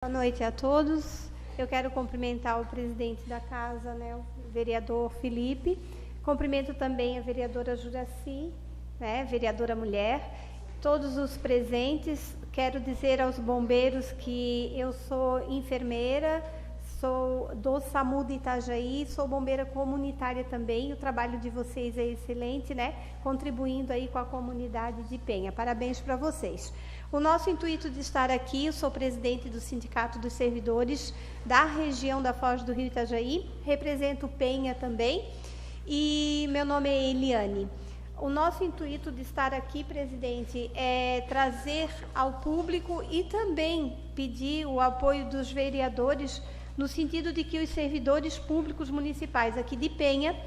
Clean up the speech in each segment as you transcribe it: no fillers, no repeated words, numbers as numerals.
Boa noite a todos. Eu quero cumprimentar o presidente da casa, o vereador Felipe. Cumprimento também a vereadora Juraci, vereadora mulher, todos os presentes. Quero dizer aos bombeiros que eu sou enfermeira, sou do SAMU de Itajaí, sou bombeira comunitária também. O trabalho de vocês é excelente, contribuindo aí com a comunidade de Penha. Parabéns para vocês. O nosso intuito de estar aqui, eu sou presidente do Sindicato dos Servidores da região da Foz do Rio Itajaí, represento Penha também, e meu nome é Eliane. O nosso intuito de estar aqui, presidente, é trazer ao público e também pedir o apoio dos vereadores, no sentido de que os servidores públicos municipais aqui de Penha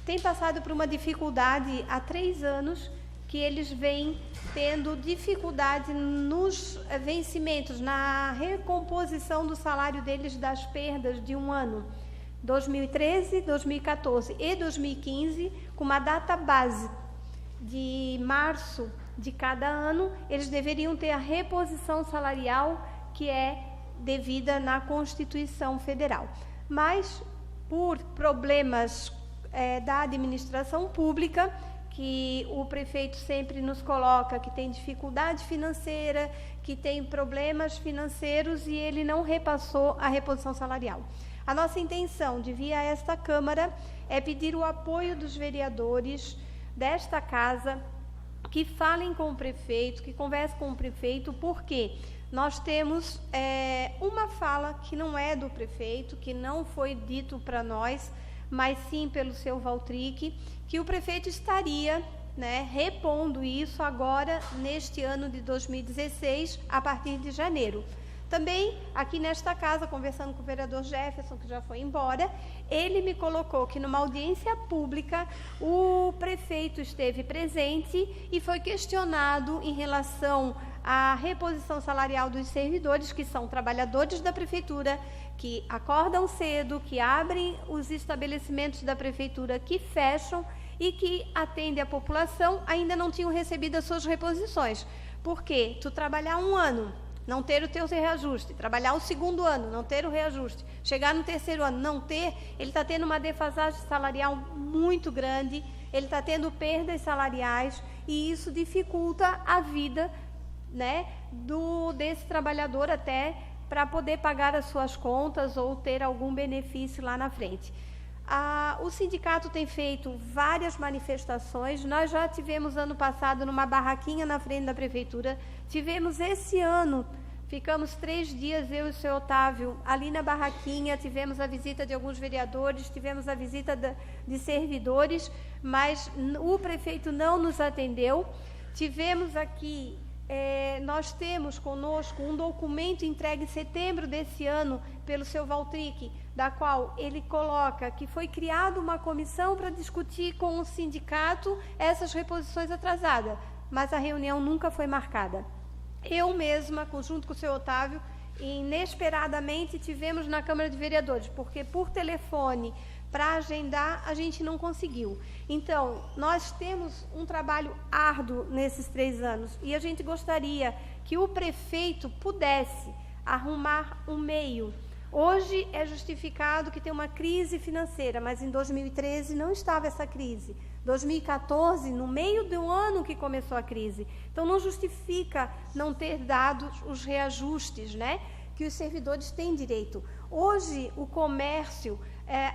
têm passado por uma dificuldade há 3 anos, que eles vêm tendo dificuldade nos vencimentos, na recomposição do salário deles das perdas de um ano, 2013, 2014 e 2015, com uma data base de março de cada ano, eles deveriam ter a reposição salarial que é devida na Constituição Federal. Mas, por problemas da administração pública, que o prefeito sempre nos coloca que tem dificuldade financeira, que tem problemas financeiros e ele não repassou a reposição salarial. A nossa intenção de vir a esta Câmara é pedir o apoio dos vereadores desta casa, que falem com o prefeito, que conversem com o prefeito, porque nós temos uma fala que não é do prefeito, que não foi dito para nós, mas sim pelo seu Valtric, que o prefeito estaria repondo isso agora, neste ano de 2016, a partir de janeiro. Também, aqui nesta casa, conversando com o vereador Jefferson, que já foi embora, ele me colocou que numa audiência pública o prefeito esteve presente e foi questionado em relação à reposição salarial dos servidores, que são trabalhadores da prefeitura, que acordam cedo, que abrem os estabelecimentos da prefeitura, que fecham e que atendem a população, ainda não tinham recebido as suas reposições. Por quê? Tu trabalhar 1 ano, não ter o teu reajuste, trabalhar o 2º ano, não ter o reajuste, chegar no 3º ano, não ter, ele está tendo uma defasagem salarial muito grande, ele está tendo perdas salariais e isso dificulta a vida desse trabalhador até para poder pagar as suas contas ou ter algum benefício lá na frente. O sindicato tem feito várias manifestações, nós já tivemos ano passado numa barraquinha na frente da prefeitura, tivemos esse ano, ficamos 3 dias, eu e o seu Otávio, ali na barraquinha, tivemos a visita de alguns vereadores, tivemos a visita de servidores, mas o prefeito não nos atendeu. Tivemos aqui, nós temos conosco um documento entregue em setembro desse ano pelo seu Valtric, da qual ele coloca que foi criada uma comissão para discutir com o sindicato essas reposições atrasadas, mas a reunião nunca foi marcada. Eu mesma, junto com o seu Otávio, inesperadamente tivemos na Câmara de Vereadores, porque por telefone, para agendar, a gente não conseguiu. Então, nós temos um trabalho árduo nesses 3 anos e a gente gostaria que o prefeito pudesse arrumar um meio. Hoje é justificado que tem uma crise financeira, mas em 2013 não estava essa crise. 2014, no meio do ano que começou a crise. Então, não justifica não ter dado os reajustes, que os servidores têm direito. Hoje, o comércio,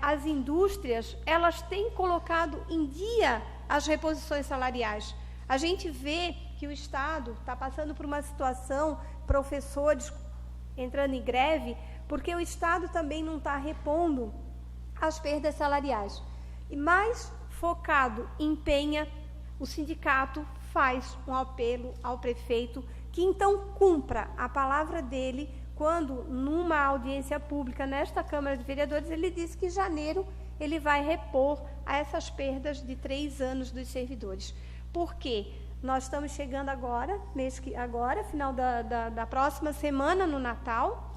as indústrias, elas têm colocado em dia as reposições salariais. A gente vê que o Estado está passando por uma situação, professores entrando em greve, porque o Estado também não está repondo as perdas salariais. E mais focado em Penha, o sindicato faz um apelo ao prefeito que então cumpra a palavra dele, quando numa audiência pública nesta Câmara de Vereadores ele disse que em janeiro ele vai repor a essas perdas de 3 anos dos servidores. Por quê? Nós estamos chegando agora, final da próxima semana, no Natal,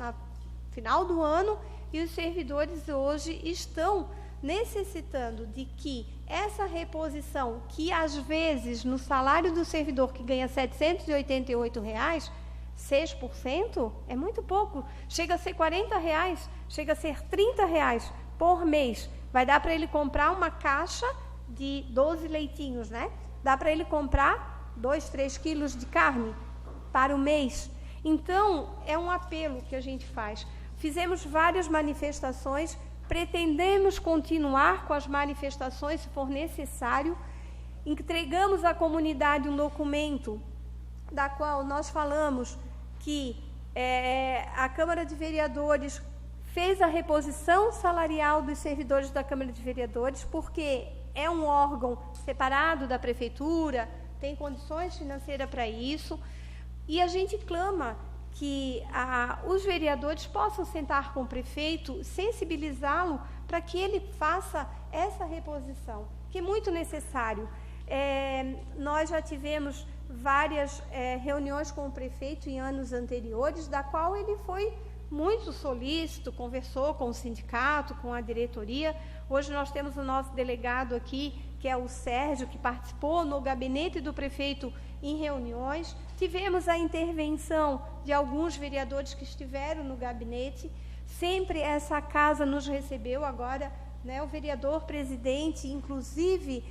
final do ano, e os servidores hoje estão necessitando de que essa reposição, que às vezes no salário do servidor que ganha R$ 788, 6% é muito pouco. Chega a ser R$40, chega a ser R$30 por mês. Vai dar para ele comprar uma caixa de 12 leitinhos, né? Dá para ele comprar 2, 3 quilos de carne para o mês. Então, é um apelo que a gente faz. Fizemos várias manifestações, pretendemos continuar com as manifestações se for necessário. Entregamos à comunidade um documento da qual nós falamos que a Câmara de Vereadores fez a reposição salarial dos servidores da Câmara de Vereadores, porque é um órgão separado da Prefeitura, tem condições financeiras para isso, e a gente clama que os vereadores possam sentar com o prefeito, sensibilizá-lo para que ele faça essa reposição, que é muito necessário. Nós já tivemos várias reuniões com o prefeito em anos anteriores, da qual ele foi muito solícito, conversou com o sindicato, com a diretoria. Hoje nós temos o nosso delegado aqui, que é o Sérgio, que participou no gabinete do prefeito em reuniões. Tivemos a intervenção de alguns vereadores que estiveram no gabinete. Sempre essa casa nos recebeu. Agora, né, o vereador presidente, inclusive,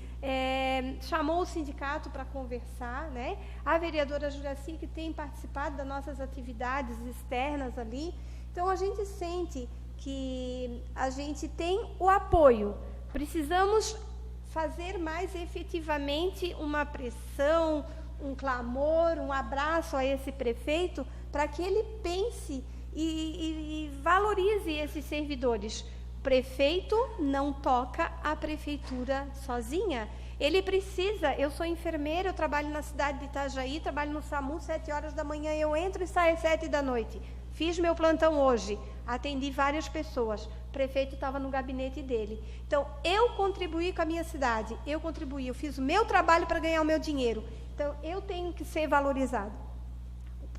chamou o sindicato para conversar, né? A vereadora Juraci, que tem participado das nossas atividades externas ali. Então, a gente sente que a gente tem o apoio. Precisamos fazer mais efetivamente uma pressão, um clamor, um abraço a esse prefeito, para que ele pense e valorize esses servidores. O prefeito não toca a prefeitura sozinha. Ele precisa, eu sou enfermeira, eu trabalho na cidade de Itajaí, trabalho no SAMU, 7 horas da manhã eu entro e saio às 7 da noite. Fiz meu plantão hoje, atendi várias pessoas, o prefeito estava no gabinete dele. Então, eu contribuí com a minha cidade, eu fiz o meu trabalho para ganhar o meu dinheiro. Então, eu tenho que ser valorizado.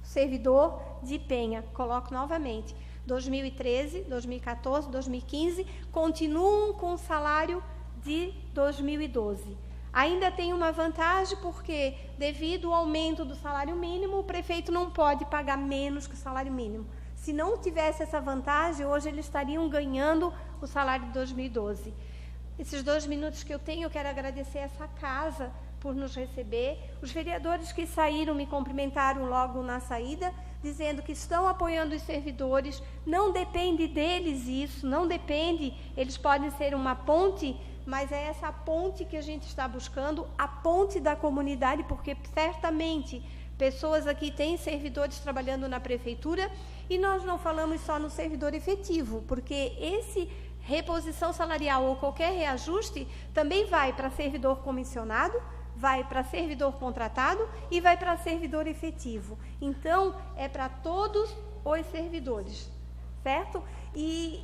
Servidor de Penha, coloco novamente, 2013, 2014, 2015, continuam com o salário de 2012. Ainda tem uma vantagem porque, devido ao aumento do salário mínimo, o prefeito não pode pagar menos que o salário mínimo. Se não tivesse essa vantagem, hoje eles estariam ganhando o salário de 2012. Esses 2 minutos que eu tenho, eu quero agradecer essa casa por nos receber. Os vereadores que saíram me cumprimentaram logo na saída, dizendo que estão apoiando os servidores. Não depende deles isso, não depende. Eles podem ser uma ponte, mas é essa ponte que a gente está buscando, a ponte da comunidade, porque certamente pessoas aqui têm servidores trabalhando na prefeitura, e nós não falamos só no servidor efetivo, porque esse reposição salarial ou qualquer reajuste também vai para servidor comissionado, vai para servidor contratado e vai para servidor efetivo. Então, é para todos os servidores, certo? E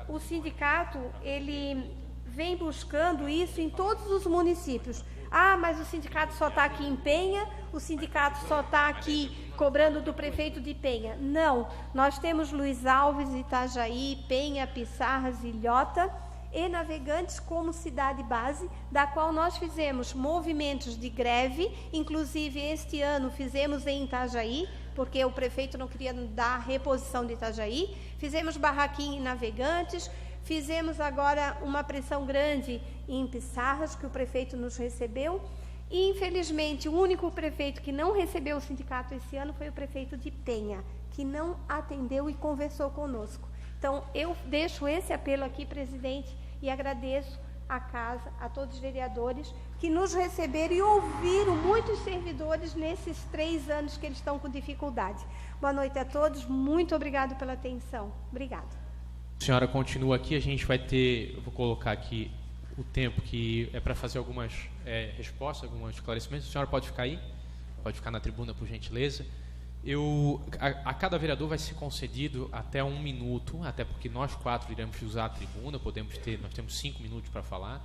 o sindicato, ele vem buscando isso em todos os municípios. Ah, mas o sindicato só está aqui em Penha, o sindicato só está aqui cobrando do prefeito de Penha. Não, nós temos Luiz Alves, Itajaí, Penha, Pissarras, Ilhota e Navegantes como cidade base, da qual nós fizemos movimentos de greve, inclusive este ano fizemos em Itajaí, porque o prefeito não queria dar reposição de Itajaí, fizemos barraquinha em Navegantes, fizemos agora uma pressão grande em Pissarras, que o prefeito nos recebeu, e infelizmente o único prefeito que não recebeu o sindicato esse ano foi o prefeito de Penha, que não atendeu e conversou conosco. Então, eu deixo esse apelo aqui, presidente, e agradeço à casa, a todos os vereadores que nos receberam e ouviram muitos servidores nesses 3 anos que eles estão com dificuldade. Boa noite a todos, muito obrigado pela atenção. Obrigada. A senhora continua aqui, a gente vai ter, eu vou colocar aqui o tempo que é para fazer algumas respostas, alguns esclarecimentos. A senhora pode ficar aí? Pode ficar na tribuna, por gentileza. A cada vereador vai ser concedido até 1 minuto, até porque nós 4 iremos usar a tribuna, nós temos 5 minutos para falar,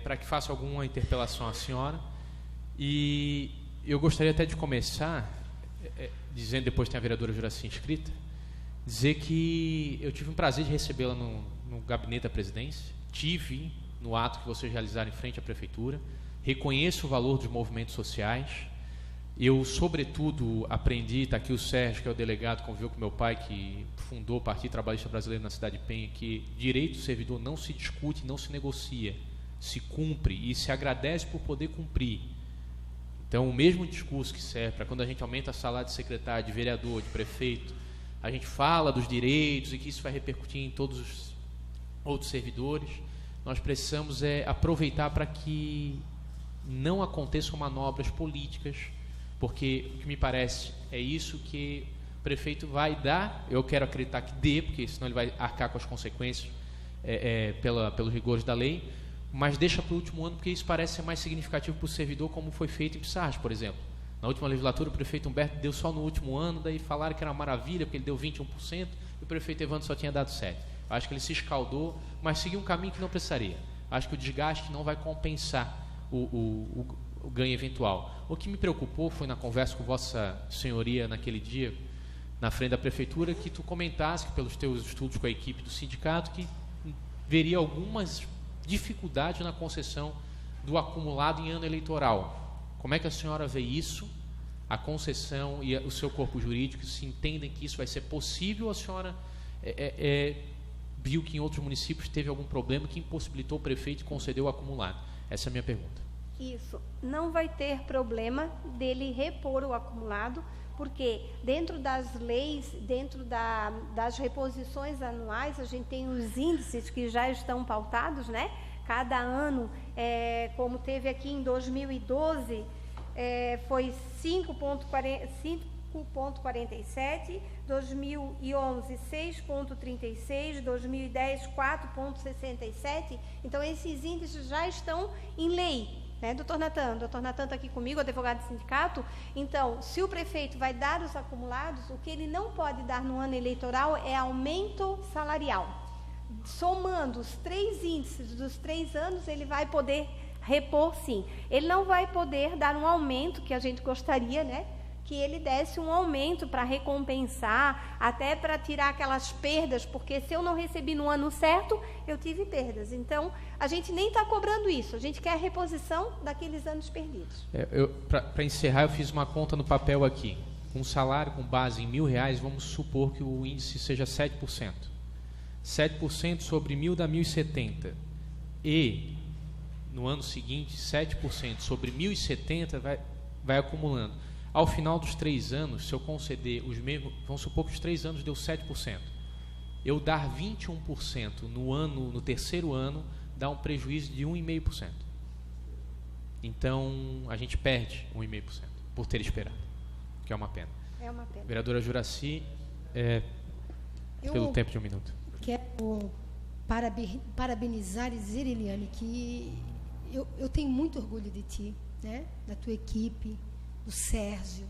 para que faça alguma interpelação à senhora. E eu gostaria até de começar, dizendo, depois tem a vereadora Juraci inscrita, dizer que eu tive o prazer de recebê-la no gabinete da presidência, tive no ato que vocês realizaram em frente à prefeitura, reconheço o valor dos movimentos sociais, Eu, sobretudo, aprendi, está aqui o Sérgio, que é o delegado, conviveu com meu pai, que fundou o Partido Trabalhista Brasileiro na cidade de Penha, que direito do servidor não se discute, não se negocia, se cumpre e se agradece por poder cumprir. Então, o mesmo discurso que serve para quando a gente aumenta a salário de secretário, de vereador, de prefeito, a gente fala dos direitos e que isso vai repercutir em todos os outros servidores, nós precisamos aproveitar para que não aconteçam manobras políticas, porque o que me parece é isso que o prefeito vai dar, eu quero acreditar que dê, porque senão ele vai arcar com as consequências pelos rigores da lei, mas deixa para o último ano, porque isso parece ser mais significativo para o servidor, como foi feito em Pissarras, por exemplo. Na última legislatura, o prefeito Humberto deu só no último ano, daí falaram que era uma maravilha, porque ele deu 21%, e o prefeito Evandro só tinha dado 7%. Acho que ele se escaldou, mas seguiu um caminho que não precisaria. Acho que o desgaste não vai compensar o ganho eventual. O que me preocupou foi na conversa com Vossa Senhoria naquele dia, na frente da prefeitura, que tu comentasse, que pelos teus estudos com a equipe do sindicato, que veria algumas dificuldades na concessão do acumulado em ano eleitoral. Como é que a senhora vê isso, a concessão e o seu corpo jurídico, se entendem que isso vai ser possível? A senhora viu que em outros municípios teve algum problema que impossibilitou o prefeito conceder o acumulado? Essa é a minha pergunta. Isso, não vai ter problema dele repor o acumulado, porque dentro das leis, dentro das reposições anuais, a gente tem os índices que já estão pautados, né? Cada ano, como teve aqui em 2012, foi 5,47, 2011 6,36, 2010 4,67. Então, esses índices já estão em lei, né, doutor Natan? O doutor Natan está aqui comigo, advogado do sindicato. Então, se o prefeito vai dar os acumulados, o que ele não pode dar no ano eleitoral é aumento salarial. Somando os 3 índices dos 3 anos, ele vai poder repor, sim. Ele não vai poder dar um aumento, que a gente gostaria, né? Que ele desse um aumento para recompensar, até para tirar aquelas perdas, porque se eu não recebi no ano certo, eu tive perdas. Então, a gente nem está cobrando isso, a gente quer a reposição daqueles anos perdidos. Para encerrar, eu fiz uma conta no papel aqui. Um salário com base em R$1.000, vamos supor que o índice seja 7%. 7% sobre 1.000 dá 1.070. E, no ano seguinte, 7% sobre 1.070 vai acumulando. Ao final dos 3 anos, se eu conceder os mesmos, vamos supor que os 3 anos deu 7%. Eu dar 21% no terceiro ano, dá um prejuízo de 1,5%. Então, a gente perde 1,5% por ter esperado, que é uma pena. É uma pena. Vereadora Juracy, pelo tempo de 1 minuto. Quero parabenizar e dizer, Eliane, que eu tenho muito orgulho de ti, né? Da tua equipe, do Sérgio,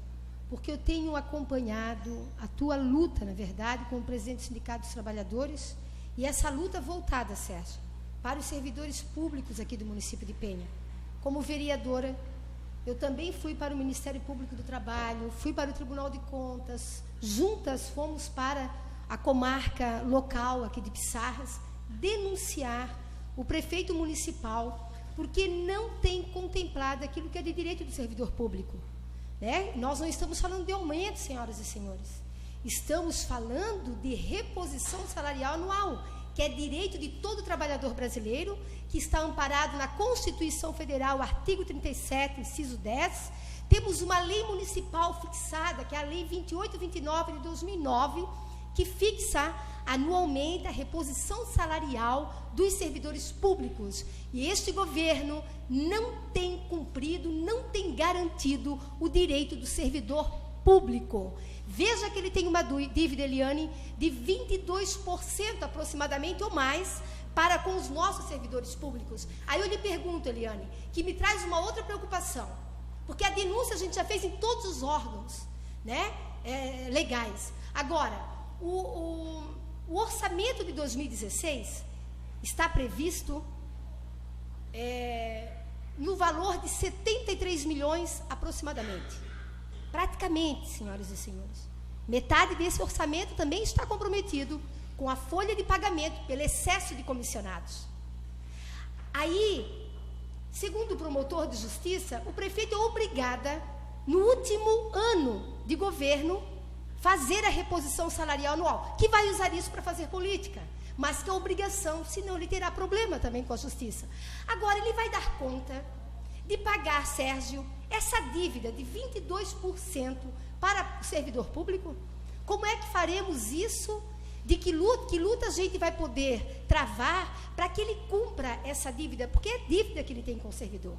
porque eu tenho acompanhado a tua luta, na verdade, como presidente do Sindicato dos Trabalhadores, e essa luta voltada, Sérgio, para os servidores públicos aqui do município de Penha. Como vereadora, eu também fui para o Ministério Público do Trabalho, fui para o Tribunal de Contas, juntas fomos para a comarca local aqui de Pissarras, denunciar o prefeito municipal, porque não tem contemplado aquilo que é de direito do servidor público. Né? Nós não estamos falando de aumento, senhoras e senhores. Estamos falando de reposição salarial anual, que é direito de todo trabalhador brasileiro, que está amparado na Constituição Federal, artigo 37, inciso 10. Temos uma lei municipal fixada, que é a Lei 2829 de 2009, que fixa anualmente a reposição salarial dos servidores públicos. E este governo não tem cumprido, não tem garantido o direito do servidor público. Veja que ele tem uma dívida, Eliane, de 22% aproximadamente ou mais para com os nossos servidores públicos. Aí eu lhe pergunto, Eliane, que me traz uma outra preocupação, porque a denúncia a gente já fez em todos os órgãos, né, legais. Agora, o orçamento de 2016 está previsto no valor de 73 milhões aproximadamente. Praticamente, senhoras e senhores. Metade desse orçamento também está comprometido com a folha de pagamento pelo excesso de comissionados. Aí, segundo o promotor de justiça, o prefeito é obrigada no último ano de governo, fazer a reposição salarial anual, que vai usar isso para fazer política, mas que é obrigação, senão ele terá problema também com a justiça. Agora, ele vai dar conta de pagar, Sérgio, essa dívida de 22% para o servidor público? Como é que faremos isso? De que luta a gente vai poder travar para que ele cumpra essa dívida? Porque é dívida que ele tem com o servidor.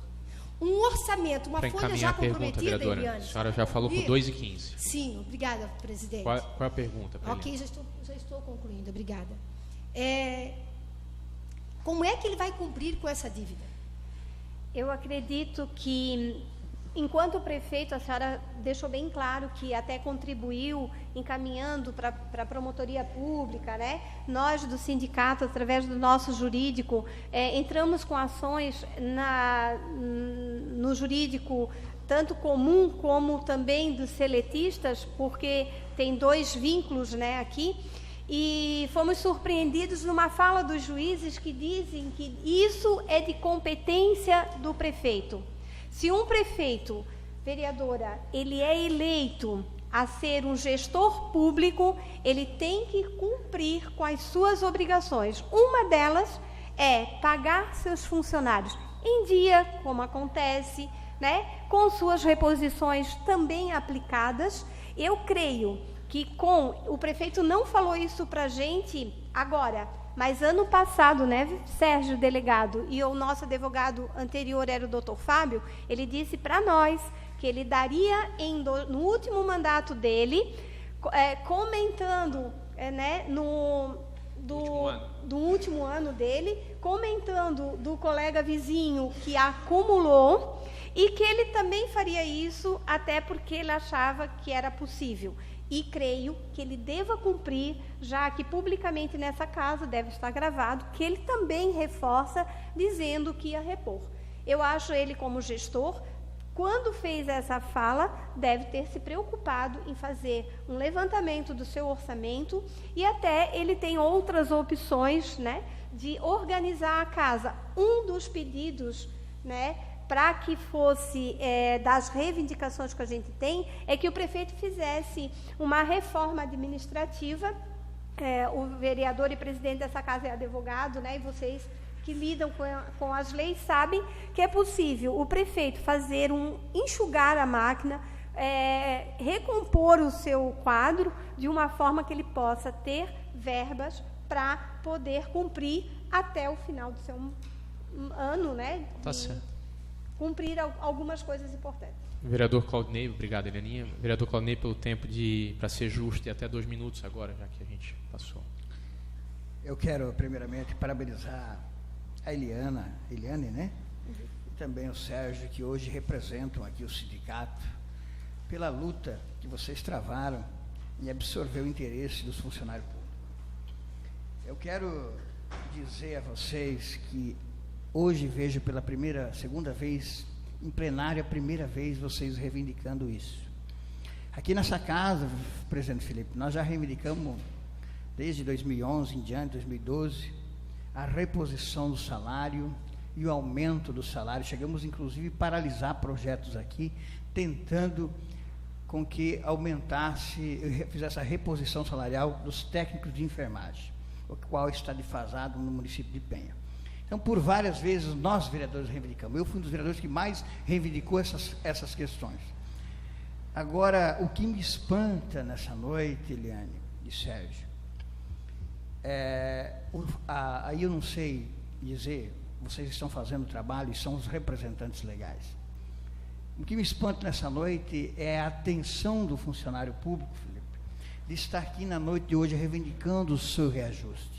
Um orçamento, uma folha já comprometida, Eliane. A senhora já falou por 2h15. Sim, obrigada, presidente. Qual é a pergunta? Ok, já estou concluindo, obrigada. Como é que ele vai cumprir com essa dívida? Eu acredito que, enquanto prefeito, a senhora deixou bem claro que até contribuiu encaminhando para a promotoria pública, né? Nós do sindicato, através do nosso jurídico, entramos com ações no jurídico, tanto comum como também dos seletistas, porque tem 2 vínculos, né, aqui, e fomos surpreendidos numa fala dos juízes que dizem que isso é de competência do prefeito. Se um prefeito, vereadora, ele é eleito a ser um gestor público, ele tem que cumprir com as suas obrigações. Uma delas é pagar seus funcionários em dia, como acontece, né, com suas reposições também aplicadas. Eu creio que o prefeito não falou isso para a gente agora, mas ano passado, né, Sérgio, delegado, e o nosso advogado anterior era o doutor Fábio, ele disse para nós que ele daria, no último mandato dele, comentando, né, do último ano dele, comentando do colega vizinho que acumulou, e que ele também faria isso, até porque ele achava que era possível. E creio que ele deva cumprir, já que publicamente nessa casa deve estar gravado, que ele também reforça, dizendo que ia repor. Eu acho ele, como gestor, quando fez essa fala, deve ter se preocupado em fazer um levantamento do seu orçamento, e até ele tem outras opções, né, de organizar a casa. Um dos pedidos, né, para que fosse das reivindicações que a gente tem, é que o prefeito fizesse uma reforma administrativa. O vereador e presidente dessa casa é advogado, né, e vocês que lidam com as leis sabem que é possível o prefeito fazer enxugar a máquina, recompor o seu quadro de uma forma que ele possa ter verbas para poder cumprir até o final do seu ano, né? Tá certo. Cumprir algumas coisas importantes. Vereador Claudinei, obrigado, Heleninha. Vereador Claudinei, pelo tempo para ser justo, e até 2 minutos agora, já que a gente passou. Eu quero, primeiramente, parabenizar a Eliane, né? E também o Sérgio, que hoje representam aqui o sindicato, pela luta que vocês travaram em absorver o interesse dos funcionários públicos. Eu quero dizer a vocês que hoje vejo pela segunda vez, em plenário, a primeira vez vocês reivindicando isso. Aqui nessa casa, presidente Felipe, nós já reivindicamos, desde 2011 em diante, 2012, a reposição do salário e o aumento do salário. Chegamos, inclusive, a paralisar projetos aqui, tentando com que fizesse a reposição salarial dos técnicos de enfermagem, o qual está defasado no município de Penha. Então, por várias vezes, nós, vereadores, reivindicamos. Eu fui um dos vereadores que mais reivindicou essas questões. Agora, o que me espanta nessa noite, Eliane e Sérgio, aí eu não sei dizer, vocês estão fazendo o trabalho e são os representantes legais. O que me espanta nessa noite é a atenção do funcionário público, Felipe, de estar aqui na noite de hoje reivindicando o seu reajuste.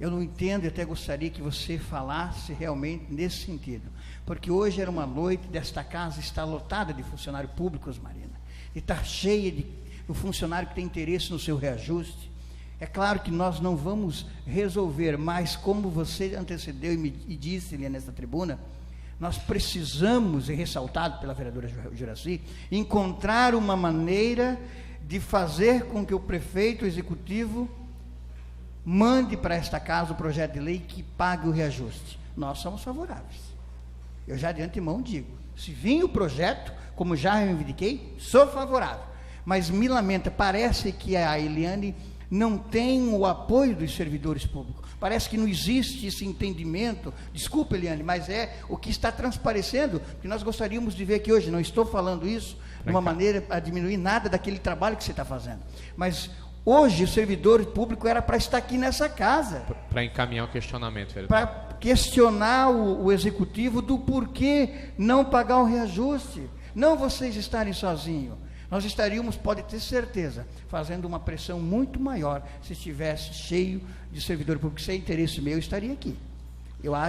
Eu não entendo e até gostaria que você falasse realmente nesse sentido, porque hoje era uma noite desta casa está lotada de funcionários públicos, Marina, e está cheia do funcionário que tem interesse no seu reajuste. É claro que nós não vamos resolver, mas como você antecedeu e disse ali nessa tribuna, nós precisamos, e ressaltado pela vereadora Juraci, encontrar uma maneira de fazer com que o prefeito executivo mande para esta casa o projeto de lei que pague o reajuste. Nós somos favoráveis. Eu já de antemão digo, Se vir o projeto, como já reivindiquei, sou favorável. Mas me lamenta, parece que a Eliane não tem o apoio dos servidores públicos. Parece que não existe esse entendimento. Desculpa, Eliane, mas é o que está transparecendo, que nós gostaríamos de ver aqui hoje. Não estou falando isso de uma maneira a diminuir nada daquele trabalho que você está fazendo. Mas hoje o servidor público era para estar aqui nessa casa. Para encaminhar o questionamento, vereador. Para questionar o executivo do porquê não pagar o reajuste. Não vocês estarem sozinhos. Nós estaríamos, pode ter certeza, fazendo uma pressão muito maior se estivesse cheio de servidor público. Se é interesse meu, eu estaria aqui.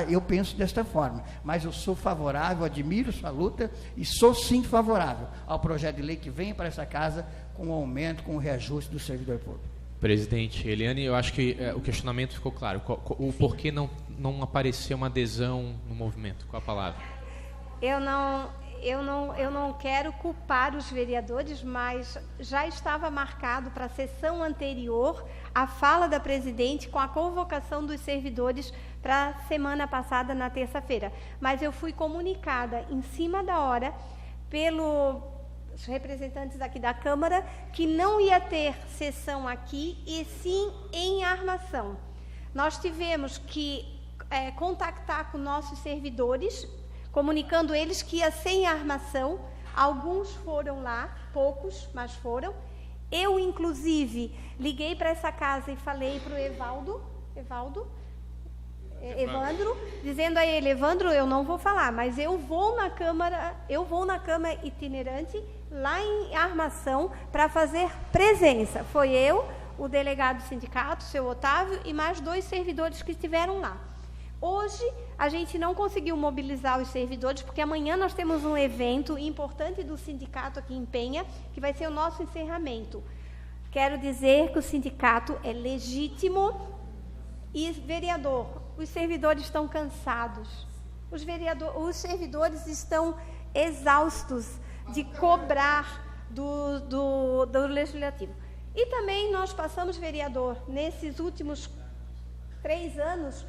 Eu penso desta forma, mas eu sou favorável, admiro sua luta e sou sim favorável ao projeto de lei que vem para essa casa com o aumento, com o reajuste do servidor público. Presidente, Eliane, eu acho que o questionamento ficou claro. O porquê não apareceu uma adesão no movimento? Qual a palavra? Eu não quero culpar os vereadores, mas já estava marcado para a sessão anterior a fala da presidente com a convocação dos servidores para a semana passada, na terça-feira. Mas eu fui comunicada em cima da hora pelos representantes aqui da Câmara que não ia ter sessão aqui e sim em Armação. Nós tivemos que contactar com nossos servidores, comunicando eles que ia sem Armação. Alguns foram lá, poucos, mas foram. Eu, inclusive, liguei para essa casa e falei para o Evandro, dizendo a ele: Evandro, eu não vou falar, mas eu vou na Câmara itinerante, lá em Armação, para fazer presença. Foi eu, o delegado do sindicato, o seu Otávio, e mais 2 servidores que estiveram lá. Hoje, a gente não conseguiu mobilizar os servidores, porque amanhã nós temos um evento importante do sindicato aqui em Penha, que vai ser o nosso encerramento. Quero dizer que o sindicato é legítimo e, vereador, os servidores estão cansados. Os servidores estão exaustos de cobrar do Legislativo. E também nós passamos, vereador, nesses últimos 3 anos,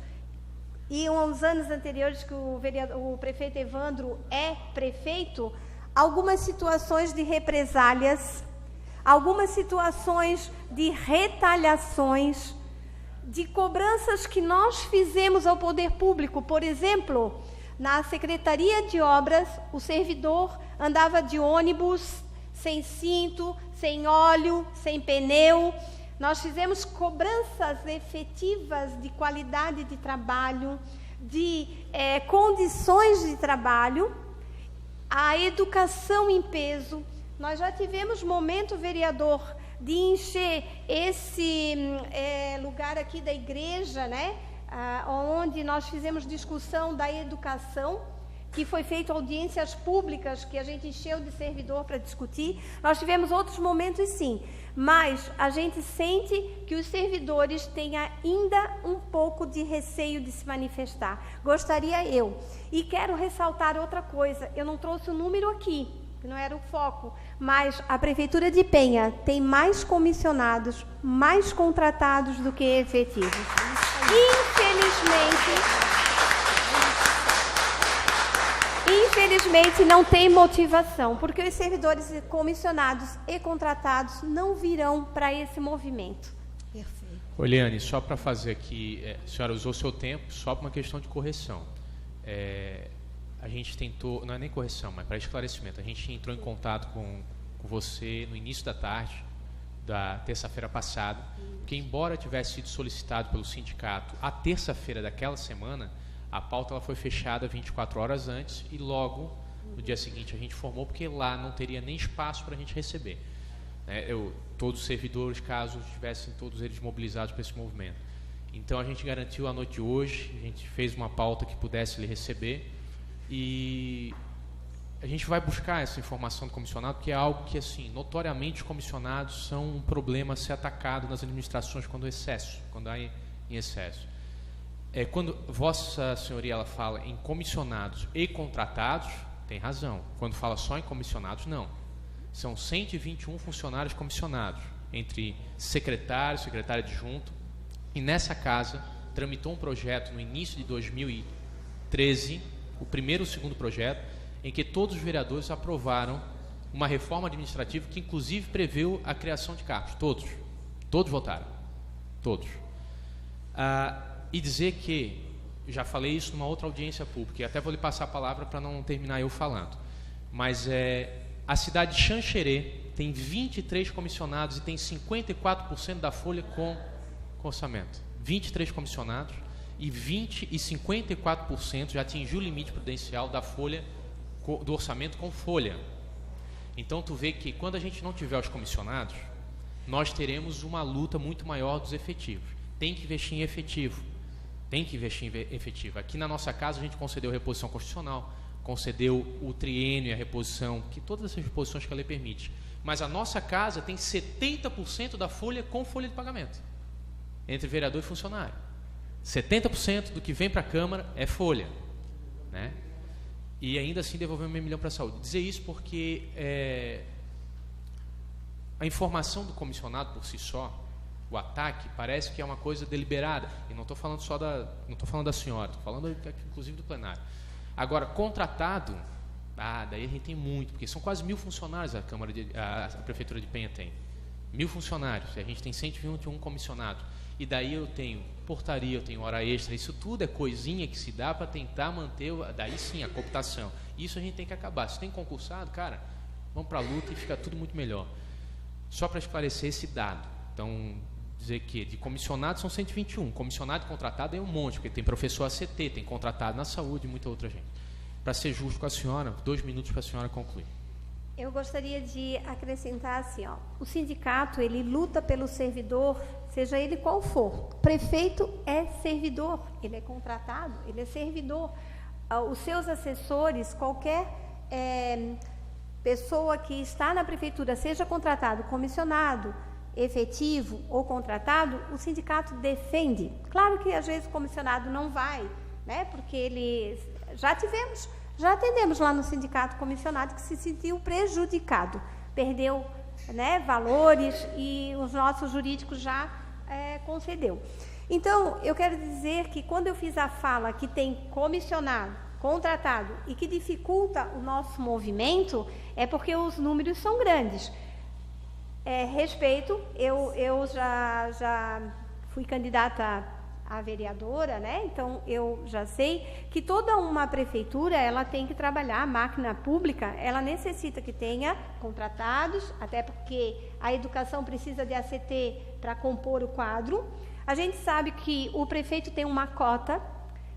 e uns anos anteriores que o prefeito Evandro é prefeito, algumas situações de represálias, algumas situações de retaliações, de cobranças que nós fizemos ao poder público. Por exemplo, na Secretaria de Obras, o servidor andava de ônibus, sem cinto, sem óleo, sem pneu. Nós fizemos cobranças efetivas de qualidade de trabalho, de condições de trabalho, a educação em peso. Nós já tivemos momento, vereador, de encher esse lugar aqui da igreja, né, onde nós fizemos discussão da educação, que foi feito audiências públicas, que a gente encheu de servidor para discutir. Nós tivemos outros momentos, sim, mas a gente sente que os servidores têm ainda um pouco de receio de se manifestar. Gostaria eu. E quero ressaltar outra coisa, eu não trouxe o número aqui, que não era o foco, mas a Prefeitura de Penha tem mais comissionados, mais contratados do que efetivos. Infelizmente, não tem motivação, porque os servidores comissionados e contratados não virão para esse movimento. Perfeito. Eliane, só para fazer aqui, a senhora usou seu tempo só para uma questão de correção. A gente tentou, não é nem correção, mas para esclarecimento, a gente entrou em contato com você no início da tarde, da terça-feira passada, que embora tivesse sido solicitado pelo sindicato a terça-feira daquela semana, a pauta ela foi fechada 24 horas antes e logo no dia seguinte a gente formou, porque lá não teria nem espaço para a gente receber. Todos os servidores, caso estivessem todos eles mobilizados para esse movimento. Então a gente garantiu a noite de hoje, a gente fez uma pauta que pudesse lhe receber e a gente vai buscar essa informação do comissionado, que é algo que, assim, notoriamente os comissionados são um problema a ser atacado nas administrações quando há em excesso. Quando Vossa Senhoria ela fala em comissionados e contratados, tem razão. Quando fala só em comissionados, não. São 121 funcionários comissionados, entre secretário, secretário adjunto, e nessa casa tramitou um projeto no início de 2013, o primeiro e o segundo projeto, em que todos os vereadores aprovaram uma reforma administrativa que inclusive preveu a criação de cargos. Todos votaram. Todos. E dizer que, já falei isso numa outra audiência pública, e até vou lhe passar a palavra para não terminar eu falando, mas a cidade de Xanxerê tem 23 comissionados e tem 54% da folha com orçamento. 23 comissionados e 54% já atingiu o limite prudencial da folha, do orçamento com folha. Então tu vê que quando a gente não tiver os comissionados, nós teremos uma luta muito maior dos efetivos. Tem que investir em efetivo. Aqui na nossa casa a gente concedeu reposição constitucional, concedeu o triênio e a reposição, que todas essas reposições que a lei permite. Mas a nossa casa tem 70% da folha com folha de pagamento, entre vereador e funcionário. 70% do que vem para a Câmara é folha, né? E ainda assim devolvemos R$1 milhão para a saúde. Dizer isso porque a informação do comissionado por si só, o ataque, parece que é uma coisa deliberada. E não estou falando não estou falando da senhora, estou falando inclusive do plenário. Agora, contratado, daí a gente tem muito, porque são quase 1.000 funcionários a Prefeitura de Penha tem. 1.000 funcionários, e a gente tem 121 comissionados. E daí eu tenho portaria, eu tenho hora extra, isso tudo é coisinha que se dá para tentar manter, daí sim, a cooptação. Isso a gente tem que acabar. Se tem concursado, cara, vamos para a luta e fica tudo muito melhor. Só para esclarecer esse dado. Então, dizer que de comissionados são 121, comissionado e contratado é um monte, porque tem professor ACT, tem contratado na saúde e muita outra gente. Para ser justo com a senhora, 2 minutos para a senhora concluir. Eu gostaria de acrescentar assim, o sindicato, ele luta pelo servidor, seja ele qual for. O prefeito é servidor, ele é contratado, ele é servidor. Os seus assessores, qualquer pessoa que está na prefeitura, seja contratado, comissionado, efetivo ou contratado, o sindicato defende. Claro que às vezes o comissionado não vai, né? Porque ele já atendemos lá no sindicato comissionado que se sentiu prejudicado, perdeu, né, valores e os nossos jurídicos já concedeu. Então, eu quero dizer que quando eu fiz a fala que tem comissionado, contratado e que dificulta o nosso movimento, é porque os números são grandes. Respeito, eu já fui candidata a vereadora, né? Então eu já sei que toda uma prefeitura ela tem que trabalhar, a máquina pública, ela necessita que tenha contratados, até porque a educação precisa de ACT para compor o quadro. A gente sabe que o prefeito tem uma cota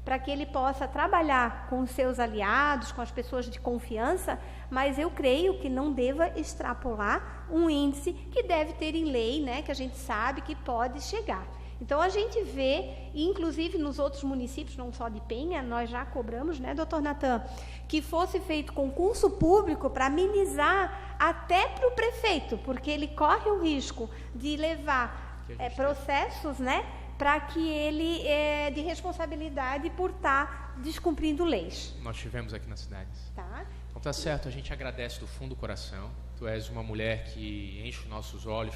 para que ele possa trabalhar com os seus aliados, com as pessoas de confiança, mas eu creio que não deva extrapolar um índice que deve ter em lei, né, que a gente sabe que pode chegar. Então, a gente vê, inclusive nos outros municípios, não só de Penha, nós já cobramos, né, doutor Natan, que fosse feito concurso público para amenizar até para o prefeito, porque ele corre o risco de levar processos, né, para que ele de responsabilidade por estar descumprindo leis. Nós tivemos aqui na cidade. Tá. Então tá certo, a gente agradece do fundo do coração. Tu és uma mulher que enche os nossos olhos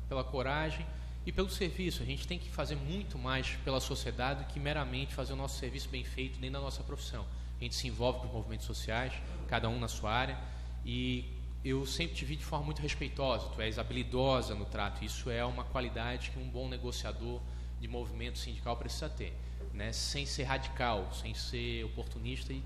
pela coragem e pelo serviço. A gente tem que fazer muito mais pela sociedade do que meramente fazer o nosso serviço bem feito dentro da nossa profissão. A gente se envolve com os movimentos sociais, cada um na sua área, e eu sempre te vi de forma muito respeitosa. Tu és habilidosa no trato. Isso é uma qualidade que um bom negociador de movimento sindical precisa ter, né? Sem ser radical, sem ser oportunista, e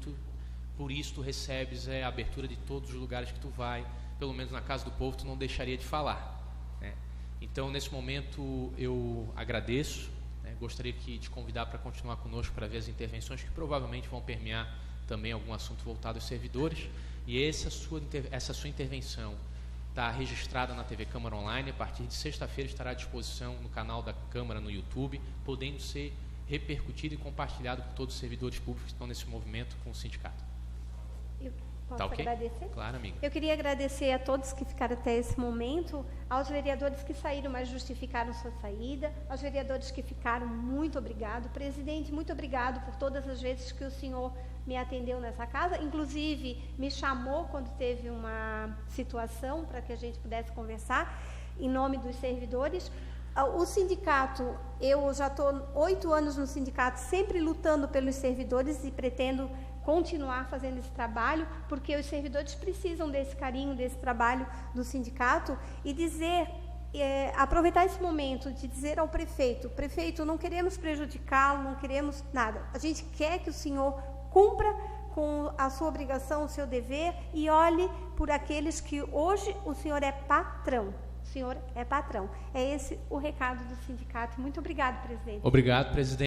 por isso tu recebes a abertura de todos os lugares que tu vai. Pelo menos na Casa do Povo tu não deixaria de falar, né? Então, nesse momento, eu agradeço, né? Gostaria de te convidar para continuar conosco para ver as intervenções que provavelmente vão permear também algum assunto voltado aos servidores. E essa sua intervenção está registrada na TV Câmara Online. A partir de sexta-feira estará à disposição no canal da Câmara no YouTube, podendo ser repercutido e compartilhado por todos os servidores públicos que estão nesse movimento com o sindicato. Posso tá okay? agradecer? Claro, amiga. Eu queria agradecer a todos que ficaram até esse momento, aos vereadores que saíram, mas justificaram sua saída, aos vereadores que ficaram, muito obrigado. Presidente, muito obrigado por todas as vezes que o senhor me atendeu nessa casa, inclusive me chamou quando teve uma situação para que a gente pudesse conversar, em nome dos servidores. O sindicato, eu já estou 8 anos no sindicato, sempre lutando pelos servidores e pretendo continuar fazendo esse trabalho, porque os servidores precisam desse carinho, desse trabalho do sindicato, e dizer, aproveitar esse momento de dizer ao prefeito, prefeito, não queremos prejudicá-lo, não queremos nada, a gente quer que o senhor cumpra com a sua obrigação, o seu dever, e olhe por aqueles que hoje o senhor é patrão. O senhor é patrão. É esse o recado do sindicato. Muito obrigado, presidente. Obrigado, presidente.